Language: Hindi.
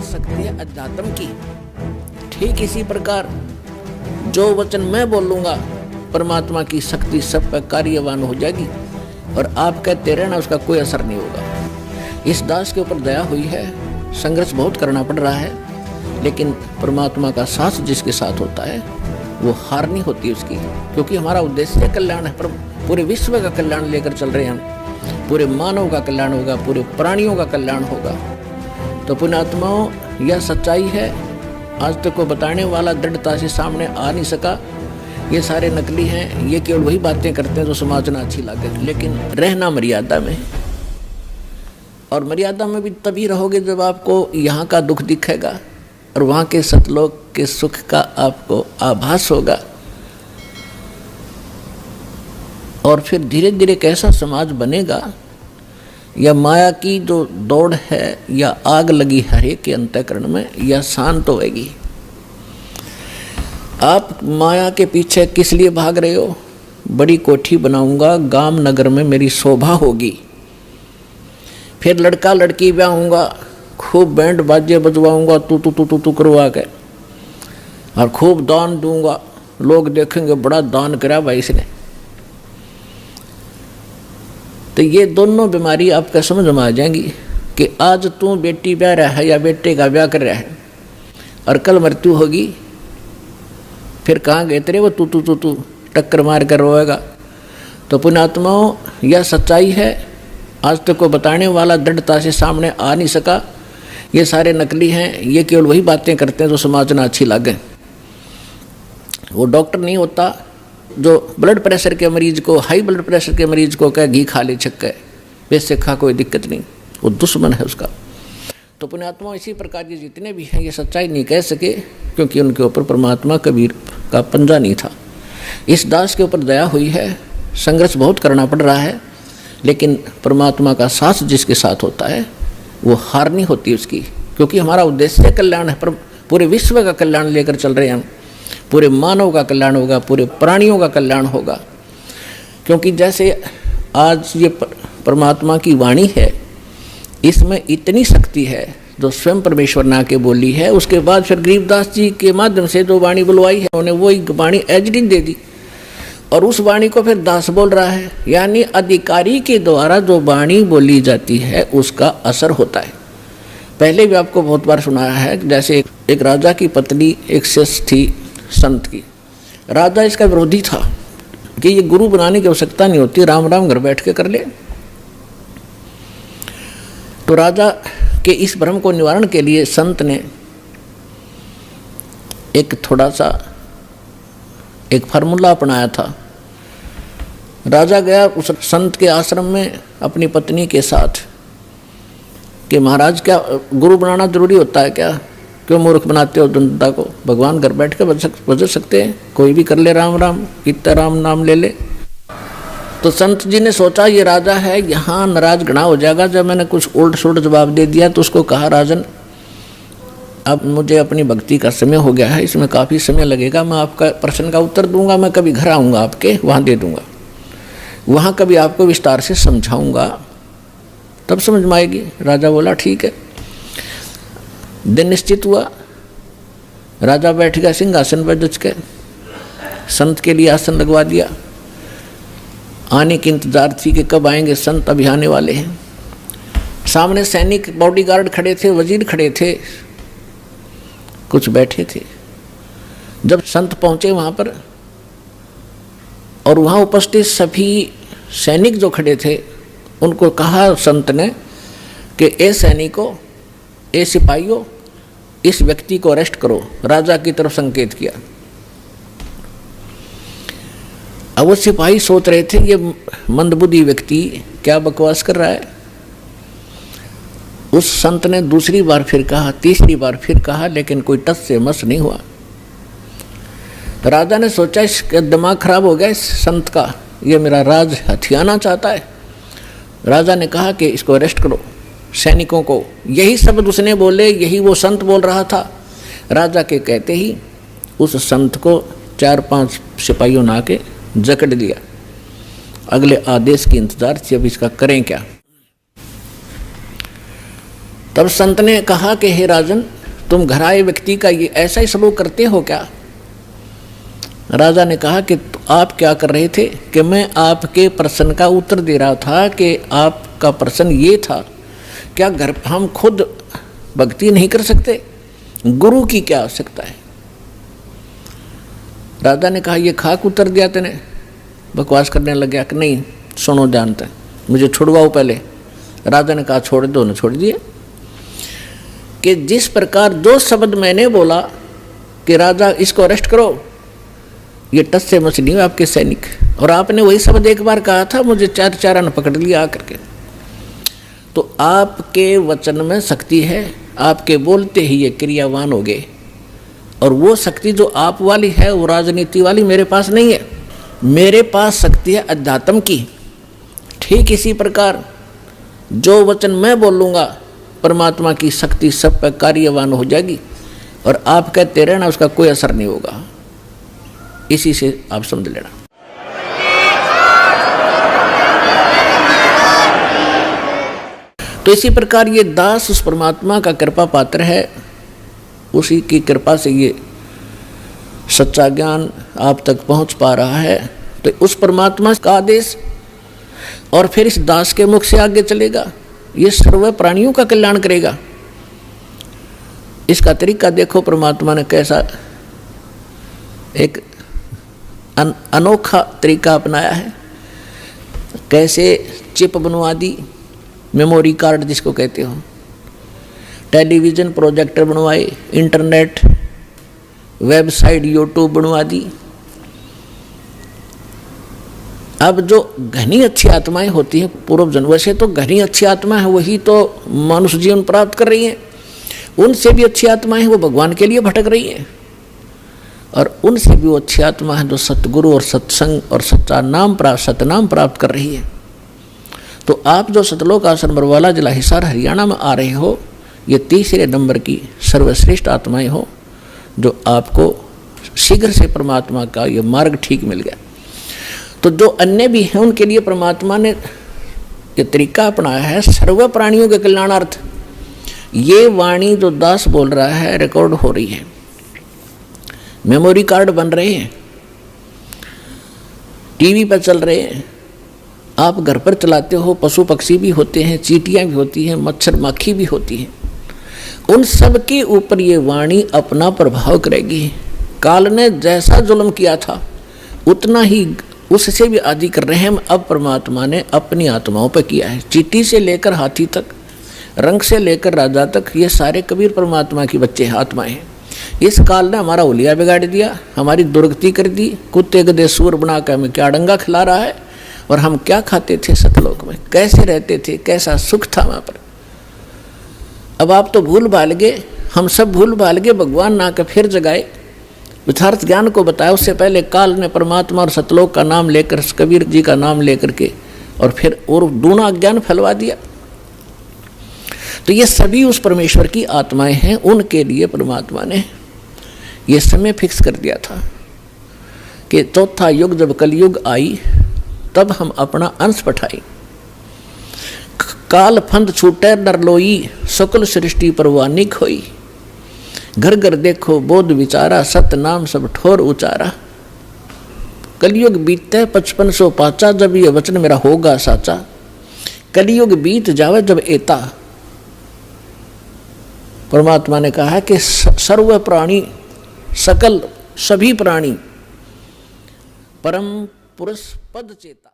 शक्ति है अध्यात्म की। ठीक इसी प्रकार जो वचन मैं बोलूंगा परमात्मा की शक्ति सब पर कार्यवान हो जाएगी और आप कहते रहना उसका कोई असर नहीं होगा। इस दास के ऊपर दया हुई है, संघर्ष बहुत करना पड़ रहा है, लेकिन परमात्मा का साथ जिसके साथ होता है वो हार नहीं होती उसकी, क्योंकि हमारा उद्देश्य कल्याण है। पर पूरे विश्व का कल्याण लेकर चल रहे हैं हम, पूरे मानव का कल्याण होगा, पूरे प्राणियों का कल्याण होगा। तो पुण्यात्माओं, यह सच्चाई है, आज तक को बताने वाला दृढ़ता से सामने आ नहीं सका। ये सारे नकली हैं, ये केवल वही बातें करते हैं जो समाज में अच्छी लगे, लेकिन रहना मर्यादा में। और मर्यादा में भी तभी रहोगे जब आपको यहाँ का दुख दिखेगा और वहाँ के सतलोक के सुख का आपको आभास होगा। और फिर धीरे धीरे कैसा समाज बनेगा, या माया की जो दौड़ है या आग लगी हर एक के अंतःकरण में, यह शांत होएगी। आप माया के पीछे किस लिए भाग रहे हो? बड़ी कोठी बनाऊंगा, गांव नगर में मेरी शोभा होगी, फिर लड़का लड़की ब्याहूंगा, खूब बैंड बाजे बजवाऊंगा तू तू तू तू तू करवा के, और खूब दान दूंगा, लोग देखेंगे बड़ा दान करा भाई इसने। तो ये दोनों बीमारी आपका समझ में आ जाएंगी कि आज तू बेटी ब्याह रहा है या बेटे का ब्याह कर रहा है और कल मृत्यु होगी, फिर कहाँ गए तेरे वो तू तू तू तू टक्कर मार कर रोएगा। तो पुण्यात्माओं, यह सच्चाई है, आज तक को बताने वाला दृढ़ता से सामने आ नहीं सका। ये सारे नकली हैं, ये केवल वही बातें करते हैं जो समाज में अच्छी लगे। वो डॉक्टर नहीं होता जो ब्लड प्रेशर के मरीज को, हाई ब्लड प्रेशर के मरीज को कह घी खा ले छक्के, वैसे खा कोई दिक्कत नहीं, वो दुश्मन है उसका। तो पुण्यात्मा इसी प्रकार के जितने भी हैं ये सच्चाई नहीं कह सके, क्योंकि उनके ऊपर परमात्मा कबीर का पंजा नहीं था। इस दास के ऊपर दया हुई है, संघर्ष बहुत करना पड़ रहा है, लेकिन परमात्मा का साथ जिसके साथ होता है वो हार नहीं होती उसकी, क्योंकि हमारा उद्देश्य कल्याण है। पर पूरे विश्व का कल्याण लेकर चल रहे हैं हम, पूरे मानव का कल्याण होगा, पूरे प्राणियों का कल्याण होगा। क्योंकि जैसे आज ये परमात्मा की वाणी है, इसमें इतनी शक्ति है जो स्वयं परमेश्वर ने आके बोली है। उसके बाद फिर गरीबदास जी के माध्यम से जो वाणी बुलवाई है उन्हें वही वाणी एजडिन दे दी, और उस वाणी को फिर दास बोल रहा है। यानी अधिकारी के द्वारा जो वाणी बोली जाती है उसका असर होता है। पहले भी आपको बहुत बार सुनाया है, जैसे एक राजा की पत्नी एक शिष्य थी संत की। राजा इसका विरोधी था कि ये गुरु बनाने की आवश्यकता नहीं होती, राम राम घर बैठ के कर ले। तो राजा के इस भ्रम को निवारण के लिए संत ने एक थोड़ा सा एक फार्मूला अपनाया था। राजा गया उस संत के आश्रम में अपनी पत्नी के साथ कि महाराज क्या गुरु बनाना जरूरी होता है क्या? क्यों मूर्ख बनाते हो जनता को? भगवान घर बैठ के बज सकते हैं, कोई भी कर ले राम राम, कितना राम नाम ले ले। तो संत जी ने सोचा ये राजा है, यहाँ नाराज घना हो जाएगा। जब मैंने कुछ उल्ट सुल्ट जवाब दे दिया तो उसको कहा, राजन अब मुझे अपनी भक्ति का समय हो गया है, इसमें काफ़ी समय लगेगा, मैं आपका प्रश्न का उत्तर दूंगा, मैं कभी घर आऊँगा आपके वहाँ दे दूँगा, वहाँ कभी आपको विस्तार से समझाऊँगा, तब समझ में आएगी। राजा बोला ठीक है। दिन निश्चित हुआ, राजा बैठ गया सिंहासन पर जच के, संत के लिए आसन लगवा दिया। आने की इंतजार थी कि कब आएंगे संत, अभी आने वाले हैं। सामने सैनिक बॉडीगार्ड खड़े थे, वजीर खड़े थे, कुछ बैठे थे। जब संत पहुंचे वहां पर और वहां उपस्थित सभी सैनिक जो खड़े थे उनको कहा संत ने कि ए सैनिकों, ए सिपाहियों, इस व्यक्ति को अरेस्ट करो। राजा की तरफ संकेत किया। अब वो सिपाही सोच रहे थे ये मंदबुद्धि व्यक्ति क्या बकवास कर रहा है। उस संत ने दूसरी बार फिर कहा, तीसरी बार फिर कहा, लेकिन कोई टस से मस नहीं हुआ। राजा ने सोचा इसका दिमाग खराब हो गया इस संत का, ये मेरा राज हथियाना चाहता है। राजा ने कहा कि इसको अरेस्ट करो, सैनिकों को। यही शब्द उसने बोले, यही वो संत बोल रहा था। राजा के कहते ही उस संत को 4-5 सिपाहियों ने आके जकड़ लिया। अगले आदेश की इंतजार थी, अब इसका करें क्या। तब संत ने कहा कि हे राजन, तुम घर आए व्यक्ति का ये ऐसा ही सलूक करते हो क्या? राजा ने कहा कि आप क्या कर रहे थे? कि मैं आपके प्रश्न का उत्तर दे रहा था कि आपका प्रश्न ये था, क्या घर हम खुद भक्ति नहीं कर सकते? गुरु की क्या आवश्यकता है? राजा ने कहा, ये खाक उत्तर दिया तेने? बकवास करने लग गया कि नहीं सुनो जानते, मुझे छुड़वाओ पहले। राजा ने कहा छोड़ दो, न छोड़ दिए। कि जिस प्रकार जो शब्द मैंने बोला कि राजा इसको अरेस्ट करो, ये टस से मछली है आपके सैनिक, और आपने वही शब्द एक बार कहा था, मुझे चार चारा ने पकड़ लिया आकर के। तो आपके वचन में शक्ति है, आपके बोलते ही ये क्रियावान हो गए, और वो शक्ति जो आप वाली है वो राजनीति वाली मेरे पास नहीं है। मेरे पास शक्ति है अध्यात्म की। ठीक इसी प्रकार जो वचन मैं बोलूँगा परमात्मा की शक्ति सब पर कार्यवान हो जाएगी, और आप कहते रहना उसका कोई असर नहीं होगा। इसी से आप समझ लेना। तो इसी प्रकार ये दास उस परमात्मा का कृपा पात्र है, उसी की कृपा से ये सच्चा ज्ञान आप तक पहुंच पा रहा है। तो उस परमात्मा का आदेश और फिर इस दास के मुख से आगे चलेगा, ये सर्व प्राणियों का कल्याण करेगा। इसका तरीका देखो, परमात्मा ने कैसा एक अनोखा तरीका अपनाया है। कैसे चिप बनवा दी, मेमोरी कार्ड जिसको कहते हो, टेलीविज़न प्रोजेक्टर बनवाए, इंटरनेट वेबसाइट यूट्यूब बनवा दी। अब जो घनी अच्छी आत्माएं होती हैं पूर्व जन्म से, तो घनी अच्छी आत्मा है वही तो मनुष्य जीवन प्राप्त कर रही हैं। उनसे भी अच्छी आत्माएं हैं वो भगवान के लिए भटक रही हैं, और उनसे भी वो अच्छी आत्मा है जो सतगुरु और सत्संग और सच्चा नाम सतनाम प्राप्त कर रही है। तो आप जो सतलोक आश्रम बरवाला जिला हिसार हरियाणा में आ रहे हो, ये तीसरे नंबर की सर्वश्रेष्ठ आत्माएं हो, जो आपको शीघ्र से परमात्मा का ये मार्ग ठीक मिल गया। तो जो अन्य भी हैं उनके लिए परमात्मा ने ये तरीका अपनाया है सर्व प्राणियों के कल्याणार्थ। ये वाणी जो दास बोल रहा है रिकॉर्ड हो रही है, मेमोरी कार्ड बन रहे हैं, टीवी पर चल रहे हैं, आप घर पर चलाते हो, पशु पक्षी भी होते हैं, चींटियां भी होती हैं, मच्छर माखी भी होती हैं, उन सब के ऊपर ये वाणी अपना प्रभाव करेगी। काल ने जैसा जुल्म किया था उतना ही उससे भी अधिक रहम अब परमात्मा ने अपनी आत्माओं पर किया है। चींटी से लेकर हाथी तक, रंग से लेकर राजा तक, ये सारे कबीर परमात्मा के बच्चे आत्माएं हैं। इस काल ने हमारा हुलिया बिगाड़ दिया, हमारी दुर्गति कर दी, कुत्ते गधे सूर बना कर हमें क्या डंगा खिला रहा है, और हम क्या खाते थे सतलोक में, कैसे रहते थे, कैसा सुख था वहाँ पर। अब आप तो भूल भाल गए, हम सब भूल भाल गए, भगवान ना के फिर जगाए, यथार्थ ज्ञान को बताया। उससे पहले काल ने परमात्मा और सतलोक का नाम लेकर, कबीर जी का नाम लेकर के, और फिर और दूना ज्ञान फैलवा दिया। तो ये सभी उस परमेश्वर की आत्माएं हैं, उनके लिए परमात्मा ने ये समय फिक्स कर दिया था कि चौथा युग जब कलयुग आई तब हम अपना अंश पठाई। काल फंद छूटे डर लोई, सकल सृष्टि परवानी खोई। घर घर देखो बोध विचारा, सत नाम सब ठोर उचारा। कलयुग बीतते 5500 पाचा, जब ये वचन मेरा होगा साचा। कलयुग बीत जावे जब एता। परमात्मा ने कहा है कि सर्व प्राणी, सकल सभी प्राणी परम पुरुष पद चेता।